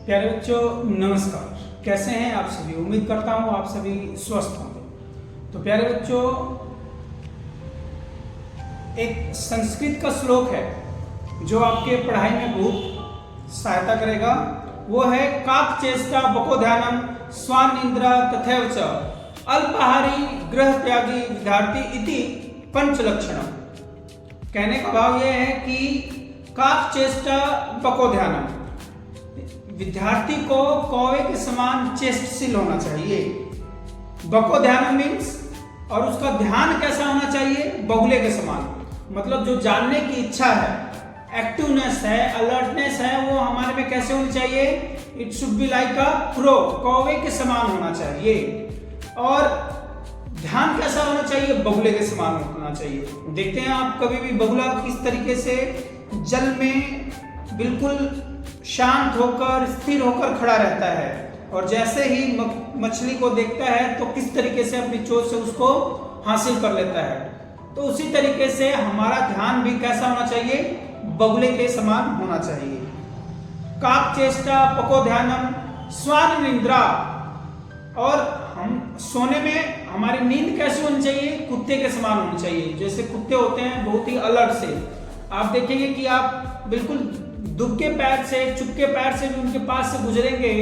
प्यारे बच्चों नमस्कार। कैसे हैं आप सभी? उम्मीद करता हूँ आप सभी स्वस्थ होंगे। तो प्यारे बच्चों, एक संस्कृत का श्लोक है जो आपके पढ़ाई में बहुत सहायता करेगा। वो है काक चेष्टा बको ध्यानम स्वान इंद्रा तथैव च अल्पाहारी गृह त्यागी विद्यार्थी इति पंच लक्षणम। कहने का भाव यह है कि काक चेष्टा बको ध्यानम, विद्यार्थी को कौवे के समान चेष्टशील होना चाहिए। बको ध्यान मीन्स, और उसका ध्यान कैसा होना चाहिए? बगुले के समान, मतलब जो जानने की इच्छा है, एक्टिवनेस है, अलर्टनेस है, वो हमारे में कैसे होनी चाहिए? It should be like a crow, कौवे के समान होना चाहिए। और ध्यान कैसा होना चाहिए? बगुले के समान होना चाहिए। देखते हैं आप कभी भी बगुला किस तरीके से जल में बिल्कुल शांत होकर स्थिर होकर खड़ा रहता है, और जैसे ही मछली को देखता है तो किस तरीके से अपनी चोंच से उसको हासिल कर लेता है। तो उसी तरीके से हमारा ध्यान भी कैसा होना चाहिए? बगुले के समान होना चाहिए। काक चेष्टा पको ध्यानम स्वान निद्रा, और हम सोने में हमारी नींद कैसी होनी चाहिए? कुत्ते के समान होनी चाहिए। जैसे कुत्ते होते हैं बहुत ही अलर्ट से, आप देखेंगे कि आप बिल्कुल दुबके पैर से, चुपके पैर से भी उनके पास से गुजरेंगे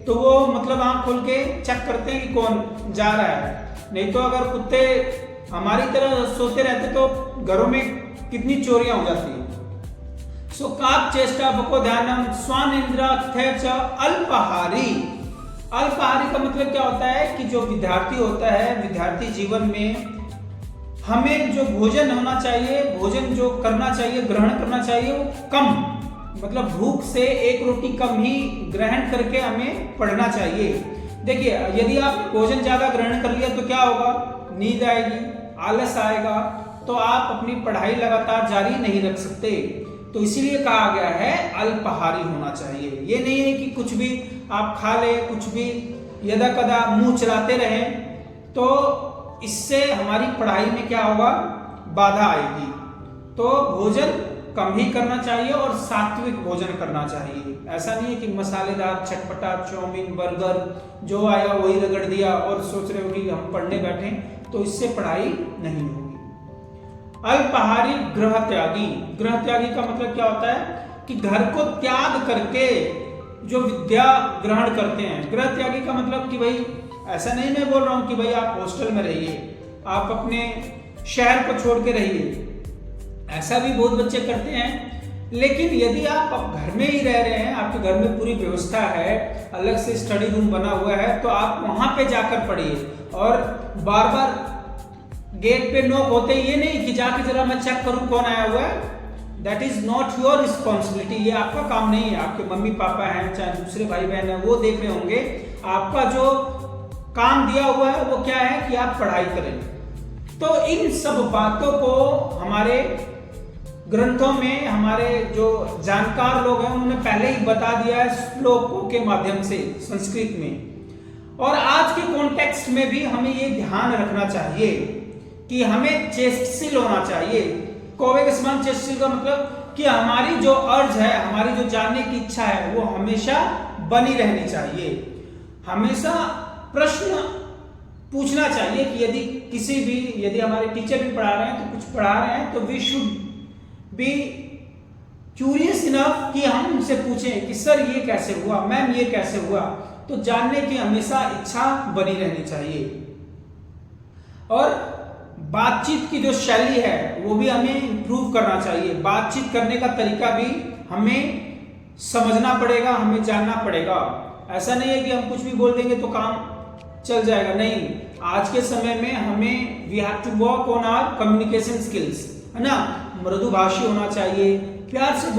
तो वो मतलब आंख खोल के चेक करते हैं कि कौन जा रहा है। नहीं तो अगर कुत्ते हमारी तरह सोते रहते तो घरों में कितनी चोरियां हो जाती हैं। सो काक चेष्टा बको ध्यानम स्वान इंद्रा तथैव च अल्पाहारी। अल्पाहारी का मतलब क्या होता है कि जो विद्यार्थी होता है, विद्यार्थी जीवन में हमें जो भोजन होना चाहिए, भोजन जो करना चाहिए, ग्रहण करना चाहिए, वो कम, मतलब भूख से एक रोटी कम ही ग्रहण करके हमें पढ़ना चाहिए। देखिए, यदि आप भोजन ज्यादा ग्रहण कर लिया तो क्या होगा? नींद आएगी, आलस आएगा, तो आप अपनी पढ़ाई लगातार जारी नहीं रख सकते। तो इसीलिए कहा गया है अल्पाहारी होना चाहिए। ये नहीं है कि कुछ भी आप खा ले, कुछ भी यदा कदा मुंह चलाते रहें, तो इससे हमारी पढ़ाई में क्या होगा? बाधा आएगी। तो भोजन कम ही करना चाहिए और सात्विक भोजन करना चाहिए। ऐसा नहीं है कि मसालेदार चटपटा चाउमीन बर्गर जो आया वही रगड़ दिया और सोच रहे हो कि हम पढ़ने बैठे, तो इससे पढ़ाई नहीं होगी। अल्पाहारी गृह त्यागी। गृह त्यागी का मतलब क्या होता है? कि घर को त्याग करके जो विद्या ग्रहण करते हैं। गृह त्यागी का मतलब कि भाई, ऐसा नहीं मैं बोल रहा हूं कि भाई आप हॉस्टल में रहिए, आप अपने शहर को छोड़ के रहिए, ऐसा भी बहुत बच्चे करते हैं। लेकिन यदि आप घर में ही रह रहे हैं, आपके घर में पूरी व्यवस्था है, अलग से स्टडी रूम बना हुआ है, तो आप वहां पे जाकर पढ़िए। और बार बार गेट पे नॉक होते ये नहीं कि जाके जरा मैं चेक करूं कौन आया हुआ है। That is not your responsibility, ये आपका काम नहीं है। आपके मम्मी पापा हैं, चाहे दूसरे भाई बहन हैं, वो देख रहे होंगे। आपका जो काम दिया हुआ है वो क्या है? कि आप पढ़ाई करें। तो इन सब बातों को हमारे ग्रंथों में हमारे जो जानकार लोग हैं उन्होंने पहले ही बता दिया है श्लोकों के माध्यम से संस्कृत में। और आज के कॉन्टेक्स्ट में भी हमें ये ध्यान रखना चाहिए कि हमें चेष्टशील होना चाहिए। कौवे के समान चेष्टशील का मतलब कि हमारी जो अर्ज है, हमारी जो जानने की इच्छा है, वो हमेशा बनी रहनी चाहिए। हमेशा प्रश्न पूछना चाहिए कि यदि हमारे टीचर भी पढ़ा रहे हैं तो कुछ पढ़ा रहे हैं तो we should be curious enough कि हम उनसे पूछें कि सर ये कैसे हुआ, मैम ये कैसे हुआ। तो जानने की हमेशा इच्छा बनी रहनी चाहिए। और बातचीत की जो शैली है वो भी हमें इंप्रूव करना चाहिए। बातचीत करने का तरीका भी हमें समझना पड़ेगा, हमें जानना पड़ेगा। ऐसा नहीं है कि हम कुछ भी बोल देंगे तो काम चल जाएगा, नहीं। आज के समय में हमें we have to work on our communication skills, है ना। मृदुभाषी होना चाहिए, प्यार से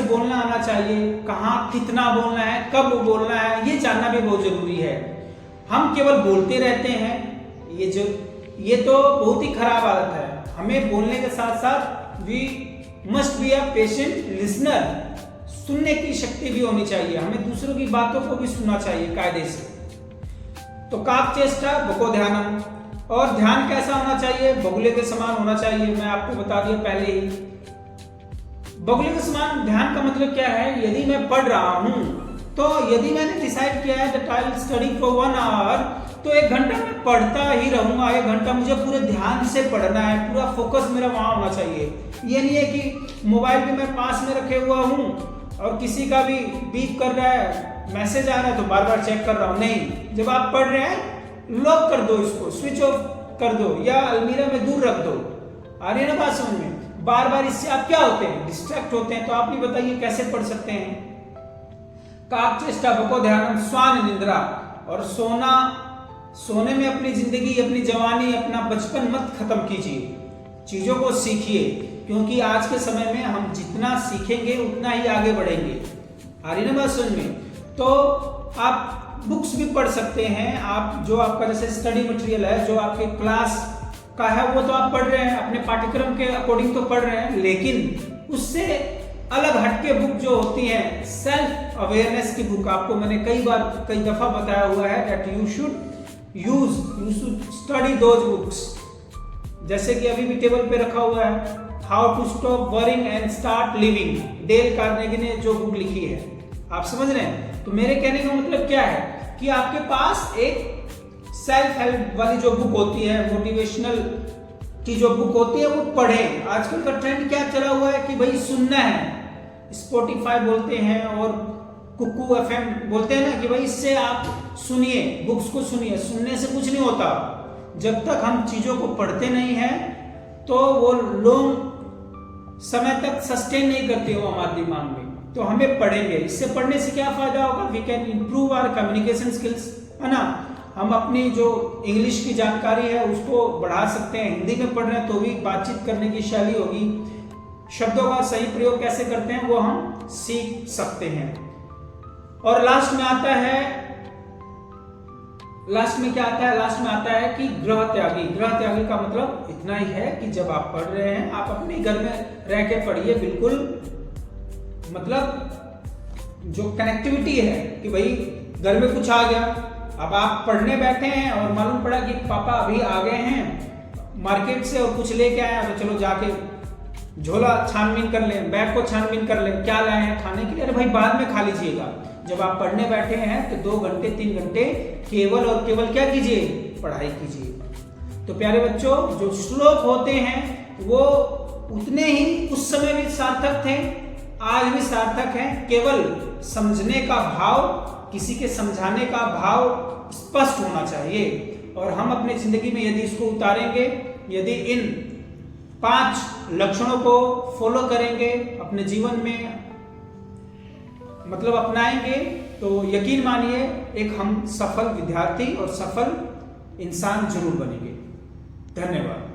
बोलना आना चाहिए। कहाँ कितना बोलना है, कब बोलना है, ये जानना भी बहुत जरूरी है। हम केवल बोलते रहते हैं, ये तो बहुत ही खराब आदत है। हमें बोलने के साथ साथ we must be a patient listener, सुनने की शक्ति भी होनी चाहिए। हमें दूसरों की बातों को भी सुनना चाहिए कायदे से। तो काक चेष्टा बको ध्यानम। और ध्यान कैसा होना चाहिए? बगुले के समान होना चाहिए। मैं आपको बता दिया पहले ही। बगुले के समान ध्यान का मतलब क्या है? यदि मैं पढ़ रहा हूं तो यदि मैंने डिसाइड किया है that I will study for 1 hour, तो 1 घंटा मैं पढ़ता ही रहूंगा। 1 घंटा मुझे पूरे ध्यान से पढ़ना है, पूरा फोकस मेरा वहां होना चाहिए। ये नहीं है कि मोबाइल भी मैं पास में रखे हुआ हूं और किसी का भी बीप कर रहा है, मैसेज आ रहा है तो बार बार चेक कर रहा हूं। नहीं, जब आप पढ़ रहे हैं लॉक कर दो, इसको स्विच ऑफ कर दो या अलमीरा में दूर रख दो। आ रही है ना बात समझ में? बार बार इससे आप क्या होते हैं? डिस्ट्रैक्ट होते हैं। तो आप भी बताइए कैसे पढ़ सकते हैं? काक चेष्टा बको ध्यानम स्वान निद्रा। और सोने में अपनी जिंदगी, अपनी जवानी, अपना बचपन मत खत्म कीजिए, चीजों को सीखिए, क्योंकि आज के समय में हम जितना सीखेंगे उतना ही आगे बढ़ेंगे। आ रही ना बात समझ में? तो आप बुक्स भी पढ़ सकते हैं। आप जो आपका जैसे स्टडी मटेरियल है, जो आपके क्लास का है, वो तो आप पढ़ रहे हैं, अपने पाठ्यक्रम के अकॉर्डिंग तो पढ़ रहे हैं, लेकिन उससे अलग हटके बुक जो होती हैं, सेल्फ अवेयरनेस की बुक, आपको मैंने कई दफा बताया हुआ है that you should study those books. जैसे कि अभी भी टेबल पे रखा हुआ है how to stop worrying and start living, Dale Carnegie ने जो बुक लिखी है। आप समझ रहे हैं? तो मेरे कहने का मतलब क्या है कि आपके पास एक सेल्फ हेल्प वाली जो बुक होती है, मोटिवेशनल की जो बुक होती है, वो पढ़ें। आजकल का ट्रेंड क्या चला हुआ है कि भाई सुनना है, स्पॉटिफाई बोलते हैं और कुकू एफएम बोलते हैं ना, कि भाई इससे आप सुनिए, बुक्स को सुनिए। सुनने से कुछ नहीं होता। जब तक हम चीजों को पढ़ते नहीं हैं तो वो लॉन्ग समय तक सस्टेन नहीं करते हो हमारे दिमाग में। तो हमें पढ़ेंगे, इससे पढ़ने से क्या फायदा होगा? We can improve our communication skills, है ना। हम अपनी जो इंग्लिश की जानकारी है उसको बढ़ा सकते हैं। हिंदी में पढ़ रहे हैं तो भी बातचीत करने की शैली होगी, शब्दों का सही प्रयोग कैसे करते हैं वो हम सीख सकते हैं। और लास्ट में आता है, लास्ट में क्या आता है? लास्ट में आता है कि गृह त्यागी। गृह त्यागी का मतलब इतना ही है कि जब आप पढ़ रहे हैं, आप अपने घर में रह के पढ़िए, बिल्कुल मतलब जो कनेक्टिविटी है कि भाई घर में कुछ आ गया, अब आप पढ़ने बैठे हैं और मालूम पड़ा कि पापा अभी आ गए हैं मार्केट से और कुछ लेके आए हैं, तो चलो जाके झोला छानबीन कर लें, बैग को छानबीन कर लें, क्या लाए हैं खाने के लिए? अरे भाई बाद में खा लीजिएगा। जब आप पढ़ने बैठे हैं तो 2 घंटे 3 घंटे केवल और केवल क्या कीजिए? पढ़ाई कीजिए। तो प्यारे बच्चों, जो श्लोक होते हैं वो उतने ही उस समय भी सार्थक थे, आज भी सार्थक हैं। केवल समझने का भाव, किसी के समझाने का भाव स्पष्ट होना चाहिए। और हम अपनी जिंदगी में यदि इसको उतारेंगे, यदि इन 5 लक्षणों को फॉलो करेंगे, अपने जीवन में मतलब अपनाएंगे, तो यकीन मानिए एक हम सफल विद्यार्थी और सफल इंसान जरूर बनेंगे। धन्यवाद।